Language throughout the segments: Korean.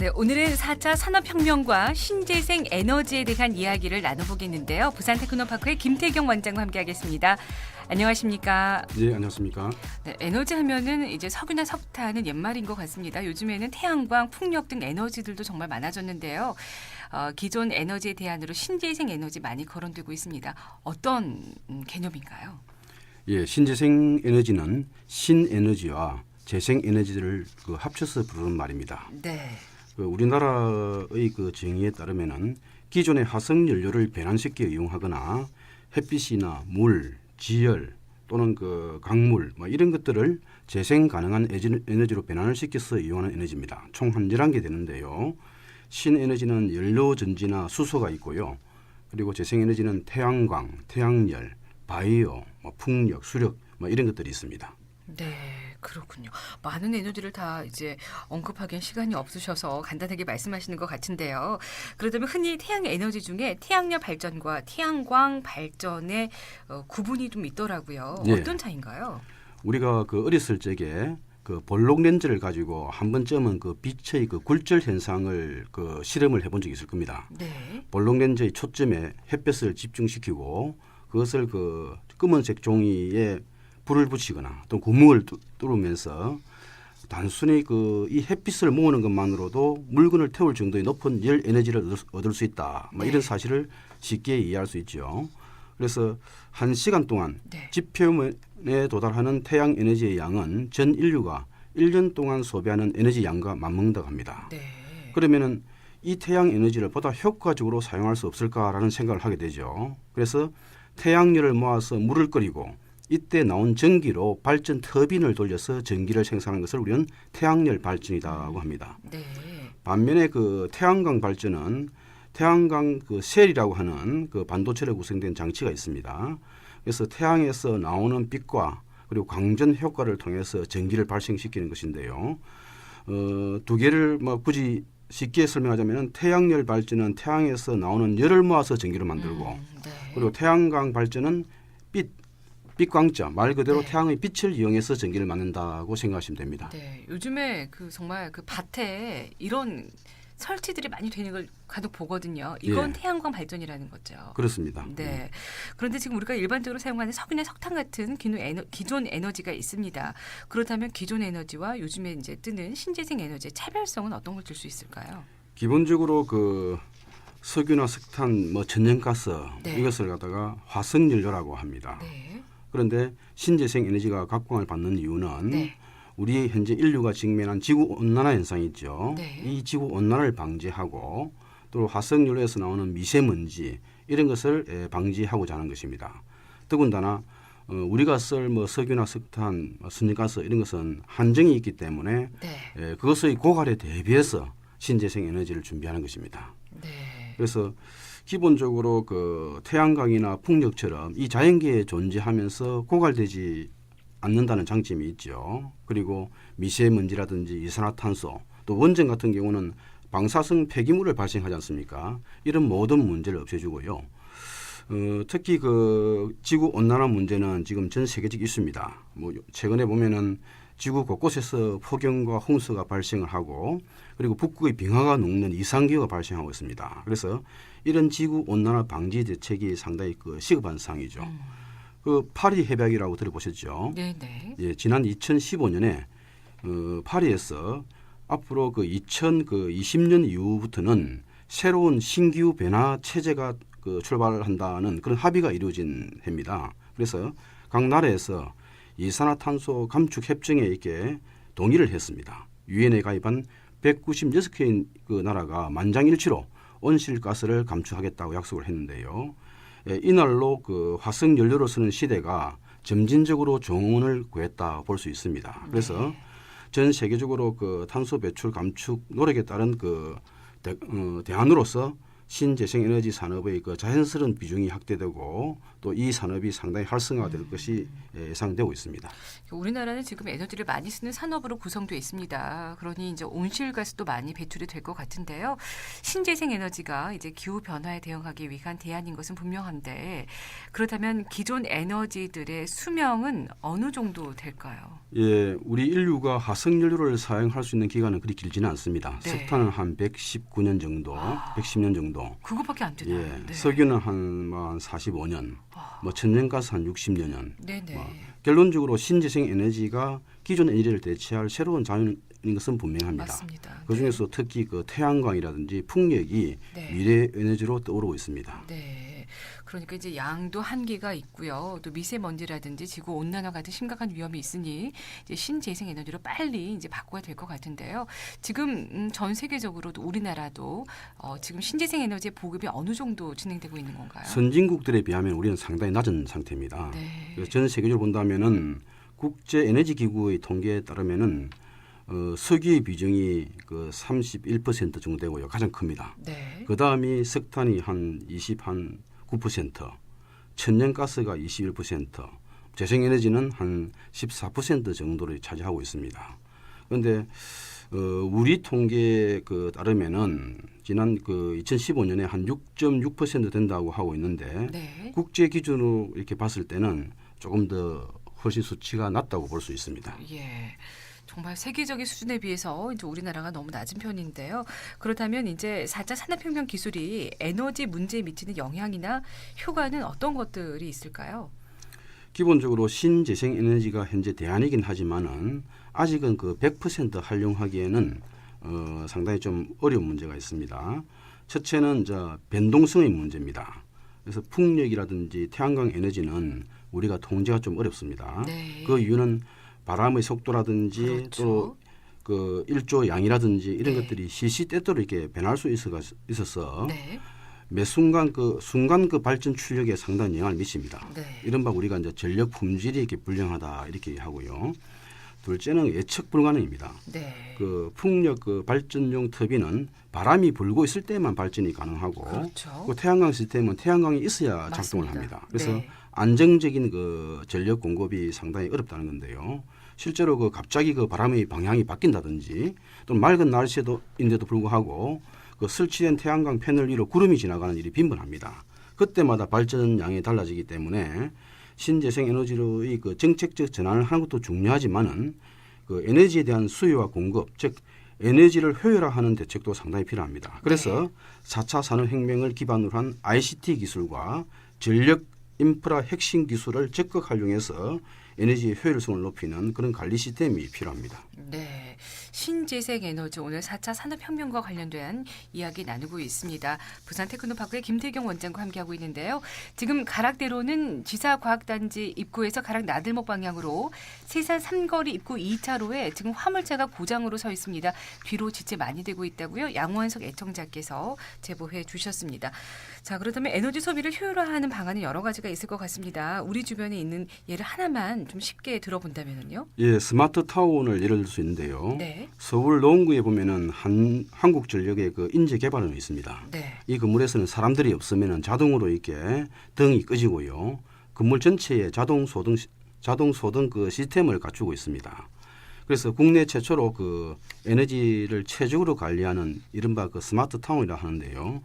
네, 오늘은 4차 산업혁명과 신재생 에너지에 대한 이야기를 나눠보겠는데요. 부산테크노파크의 김태경 원장과 함께하겠습니다. 안녕하십니까? 네, 안녕하십니까? 네, 에너지 하면은 이제 석유나 석탄은 옛말인 것 같습니다. 요즘에는 태양광, 풍력 등 에너지들도 정말 많아졌는데요. 기존 에너지의 대안으로 신재생 에너지 많이 거론되고 있습니다. 어떤 개념인가요? 예, 신재생 에너지는 신에너지와 재생 에너지를 합쳐서 부르는 말입니다. 네. 우리나라의 정의에 따르면은 기존의 화석 연료를 변환시켜 이용하거나 햇빛이나 물, 지열 또는 강물 이런 것들을 재생 가능한 에너지로 변환을 시켜서 이용하는 에너지입니다. 총 한 11개 되는데요. 신에너지는 연료 전지나 수소가 있고요. 그리고 재생 에너지는 태양광, 태양열, 바이오, 풍력, 수력 이런 것들이 있습니다. 네, 그렇군요. 많은 에너지를 다 이제 언급하기엔 시간이 없으셔서 간단하게 말씀하시는 것 같은데요. 그렇다면 흔히 태양 에너지 중에 태양열 발전과 태양광 발전의 구분이 좀 있더라고요. 네. 어떤 차이인가요? 우리가 어렸을 적에 볼록 렌즈를 가지고 한 번쯤은 빛의 굴절 현상을 실험을 해본 적이 있을 겁니다. 네. 볼록 렌즈의 초점에 햇볕을 집중시키고 그것을 검은색 종이에 불을 붙이거나 또 구멍을 뚫으면서 단순히 이 햇빛을 모으는 것만으로도 물건을 태울 정도의 높은 열 에너지를 얻을 수 있다. 네. 이런 사실을 쉽게 이해할 수 있죠. 그래서 1시간 동안 네. 지표면에 도달하는 태양 에너지의 양은 전 인류가 1년 동안 소비하는 에너지 양과 맞먹는다고 합니다. 네. 그러면은 이 태양 에너지를 보다 효과적으로 사용할 수 없을까라는 생각을 하게 되죠. 그래서 태양열을 모아서 물을 끓이고 이때 나온 전기로 발전 터빈을 돌려서 전기를 생산하는 것을 우리는 태양열 발전이라고 합니다. 네. 반면에 태양광 발전은 태양광 셀이라고 하는 반도체로 구성된 장치가 있습니다. 그래서 태양에서 나오는 빛과 그리고 광전 효과를 통해서 전기를 발생시키는 것인데요. 두 개를 굳이 쉽게 설명하자면 태양열 발전은 태양에서 나오는 열을 모아서 전기를 만들고 네. 그리고 태양광 발전은 빛광자 말 그대로 네. 태양의 빛을 이용해서 전기를 만든다고 생각하시면 됩니다. 네. 요즘에 정말 밭에 이런 설치들이 많이 되는 걸 간혹 보거든요. 이건 예. 태양광 발전이라는 거죠. 그렇습니다. 네. 그런데 지금 우리가 일반적으로 사용하는 석유나 석탄 같은 기존 에너지가 있습니다. 그렇다면 기존 에너지와 요즘에 이제 뜨는 신재생 에너지의 차별성은 어떤 걸 줄 수 있을까요? 기본적으로 석유나 석탄, 천연가스 네. 이것을 갖다가 화석연료라고 합니다. 네. 그런데 신재생 에너지가 각광을 받는 이유는 네. 우리 현재 인류가 직면한 지구 온난화 현상이 있죠. 네. 이 지구 온난화를 방지하고 또 화석연료에서 나오는 미세먼지 이런 것을 방지하고자 하는 것입니다. 더군다나 우리가 쓸 석유나 석탄, 선진가스 이런 것은 한정이 있기 때문에 네. 그것의 고갈에 대비해서 신재생 에너지를 준비하는 것입니다. 네. 그래서 기본적으로 태양광이나 풍력처럼 이 자연계에 존재하면서 고갈되지 않는다는 장점이 있죠. 그리고 미세먼지라든지 이산화탄소 또 원전 같은 경우는 방사성 폐기물을 발생하지 않습니까? 이런 모든 문제를 없애주고요. 특히 지구 온난화 문제는 지금 전 세계적 이슈입니다. 최근에 보면은 지구 곳곳에서 폭염과 홍수가 발생을 하고 그리고 북극의 빙하가 녹는 이상기후가 발생하고 있습니다. 그래서 이런 지구 온난화 방지 대책이 상당히 시급한 사항이죠. 파리 협약이라고 들어보셨죠? 네. 예, 지난 2015년에 파리에서 앞으로 2020년 이후부터는 새로운 신기후 변화 체제가 출발한다는 그런 합의가 이루어진 해입니다. 그래서 각 나라에서 이산화탄소 감축 협정에 이렇게 동의를 했습니다. 유엔에 가입한 196개의 나라가 만장일치로 온실가스를 감축하겠다고 약속을 했는데요. 이날로 화석 연료로 쓰는 시대가 점진적으로 종언을 구했다 볼 수 있습니다. 그래서 전 세계적으로 탄소 배출 감축 노력에 따른 대안으로서 신재생 에너지 산업의 그 자연스러운 비중이 확대되고 또 이 산업이 상당히 활성화될 것이 예상되고 있습니다. 우리나라는 지금 에너지를 많이 쓰는 산업으로 구성되어 있습니다. 그러니 이제 온실가스도 많이 배출이 될 것 같은데요. 신재생 에너지가 이제 기후 변화에 대응하기 위한 대안인 것은 분명한데 그렇다면 기존 에너지들의 수명은 어느 정도 될까요? 예, 우리 인류가 화석연료를 사용할 수 있는 기간은 그리 길지는 않습니다. 네. 석탄은 한 119년 정도, 110년 정도. 그거밖에 안 되나요? 예, 네. 석유는 한 45년, 뭐 천연가스 한 60년. 네네. 결론적으로 신재생 에너지가 기존 에너지를 대체할 새로운 자원인 것은 분명합니다. 맞습니다. 그 중에서 특히 그 태양광이라든지 풍력이 네. 미래 에너지로 떠오르고 있습니다. 네. 그러니까 이제 양도 한계가 있고요. 또 미세먼지라든지 지구 온난화 같은 심각한 위험이 있으니 이제 신재생 에너지로 빨리 이제 바꿔야 될 것 같은데요. 지금 전 세계적으로도 우리나라도 지금 신재생 에너지의 보급이 어느 정도 진행되고 있는 건가요? 선진국들에 비하면 우리는 상당히 낮은 상태입니다. 네. 그래서 전 세계적으로 본다면은 국제 에너지 기구의 통계에 따르면은 석유의 비중이 그 31% 정도 되고요. 가장 큽니다. 네. 그 다음이 석탄이 한 9%, 천연가스가 21%, 재생에너지는 한 14% 정도를 차지하고 있습니다. 그런데 우리 통계에 따르면은 지난 2015년에 한 6.6% 된다고 하고 있는데 네. 국제 기준으로 이렇게 봤을 때는 조금 더 훨씬 수치가 낮다고 볼 수 있습니다. 예. 정말 세계적인 수준에 비해서 이제 우리나라가 너무 낮은 편인데요. 그렇다면 이제 4차 산업혁명 기술이 에너지 문제에 미치는 영향이나 효과는 어떤 것들이 있을까요? 기본적으로 신재생 에너지가 현재 대안이긴 하지만은 아직은 100% 활용하기에는 상당히 좀 어려운 문제가 있습니다. 첫째는 변동성의 문제입니다. 그래서 풍력이라든지 태양광 에너지는 우리가 통제가 좀 어렵습니다. 네. 그 이유는 바람의 속도라든지 그렇죠. 또 일조 양이라든지 이런 네. 것들이 시시때때로 이렇게 변할 수 있어서 네. 매 순간 발전 출력에 상당한 영향을 미칩니다. 네. 이른바 우리가 이제 전력 품질이 이렇게 불량하다 이렇게 하고요. 둘째는 예측 불가능입니다. 네. 풍력 발전용 터빈은 바람이 불고 있을 때만 발전이 가능하고 그렇죠. 태양광 시스템은 태양광이 있어야 맞습니다. 작동을 합니다. 그래서 네. 안정적인 전력 공급이 상당히 어렵다는 건데요. 실제로 갑자기 바람의 방향이 바뀐다든지 또는 맑은 날씨인데도 불구하고 설치된 태양광 패널 위로 구름이 지나가는 일이 빈번합니다. 그때마다 발전량이 달라지기 때문에 신재생 에너지로의 정책적 전환을 하는 것도 중요하지만은 에너지에 대한 수요와 공급, 즉 에너지를 효율화하는 대책도 상당히 필요합니다. 그래서 4차 산업혁명을 기반으로 한 ICT 기술과 전력 인프라 핵심 기술을 적극 활용해서 에너지의 효율성을 높이는 그런 관리 시스템이 필요합니다. 네. 신재생 에너지 오늘 4차 산업혁명과 관련된 이야기 나누고 있습니다. 부산 테크노파크의 김태경 원장과 함께하고 있는데요. 지금 가락대로는 지사과학단지 입구에서 가락 나들목 방향으로 세산 삼거리 입구 2차로에 지금 화물차가 고장으로 서 있습니다. 뒤로 지체 많이 되고 있다고요. 양원석 애청자께서 제보해 주셨습니다. 자, 그렇다면 에너지 소비를 효율화하는 방안은 여러 가지가 있을 것 같습니다. 우리 주변에 있는 예를 하나만 좀 쉽게 들어본다면요. 예, 스마트 타운을 예를 들 수 있는데요. 네. 서울 노원구에 보면은 한국전력의 인재 개발원이 있습니다. 네. 이 건물에서는 사람들이 없으면은 자동으로 이렇게 등이 꺼지고요. 건물 전체에 자동 소등 시스템을 갖추고 있습니다. 그래서 국내 최초로 에너지를 최적으로 관리하는 이른바 스마트 타운이라 하는데요.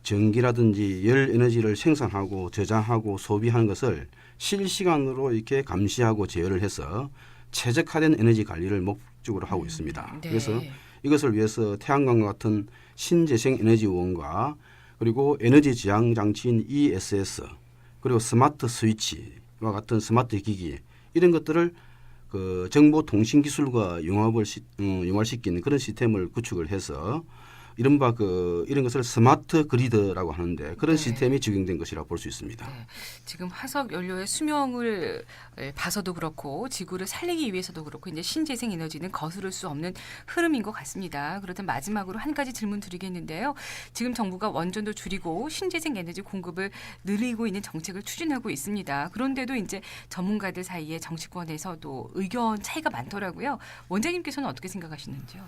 전기라든지 열 에너지를 생산하고 저장하고 소비하는 것을 실시간으로 이렇게 감시하고 제어를 해서 최적화된 에너지 관리를 목적으로 하고 있습니다. 네. 그래서 이것을 위해서 태양광과 같은 신재생 에너지원과 그리고 에너지 저장 장치인 ESS 그리고 스마트 스위치와 같은 스마트 기기 이런 것들을 정보통신기술과 융합시키는 그런 시스템을 구축을 해서 이른바 이런 것을 스마트 그리드라고 하는데 그런 네. 시스템이 적용된 것이라 볼 수 있습니다. 네. 지금 화석 연료의 수명을 봐서도 그렇고 지구를 살리기 위해서도 그렇고 이제 신재생 에너지는 거스를 수 없는 흐름인 것 같습니다. 그렇다면 마지막으로 한 가지 질문 드리겠는데요. 지금 정부가 원전도 줄이고 신재생 에너지 공급을 늘리고 있는 정책을 추진하고 있습니다. 그런데도 이제 전문가들 사이에 정치권에서도 의견 차이가 많더라고요. 원장님께서는 어떻게 생각하시는지요?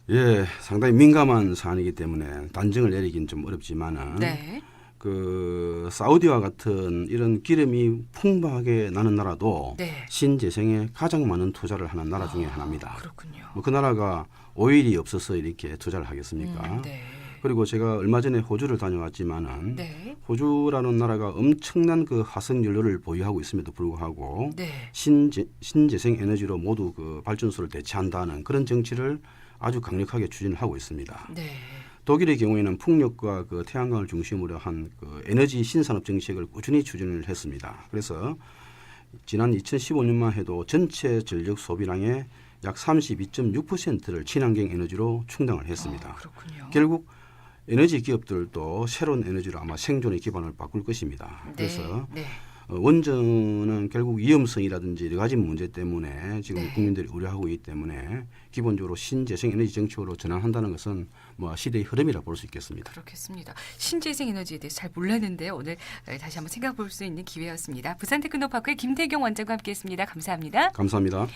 예, 상당히 민감한 사안이기 때문에 단정을 내리긴 좀 어렵지만은 네. 그 사우디와 같은 이런 기름이 풍부하게 나는 나라도 네. 신재생에 가장 많은 투자를 하는 나라 중에 하나입니다. 그렇군요. 뭐 그 나라가 오일이 없어서 이렇게 투자를 하겠습니까? 네. 그리고 제가 얼마 전에 호주를 다녀왔지만은 네. 호주라는 나라가 엄청난 그 화석 연료를 보유하고 있음에도 불구하고 네. 신재생 에너지로 모두 그 발전소를 대체한다는 그런 정치를 아주 강력하게 추진을 하고 있습니다. 네. 독일의 경우에는 풍력과 그 태양광을 중심으로 한 그 에너지 신산업 정책을 꾸준히 추진을 했습니다. 그래서 지난 2015년만 해도 전체 전력 소비량의 약 32.6%를 친환경 에너지로 충당을 했습니다. 그렇군요. 결국 에너지 기업들도 새로운 에너지로 아마 생존의 기반을 바꿀 것입니다. 그래서 네. 원전은 결국 위험성이라든지 여러 가지 문제 때문에 지금 네. 국민들이 우려하고 있기 때문에 기본적으로 신재생 에너지 정책으로 전환한다는 것은 뭐 시대의 흐름이라 볼 수 있겠습니다. 그렇겠습니다. 신재생 에너지에 대해서 잘 몰랐는데요. 오늘 다시 한번 생각해 볼 수 있는 기회였습니다. 부산 테크노파크의 김태경 원장과 함께했습니다. 감사합니다. 감사합니다.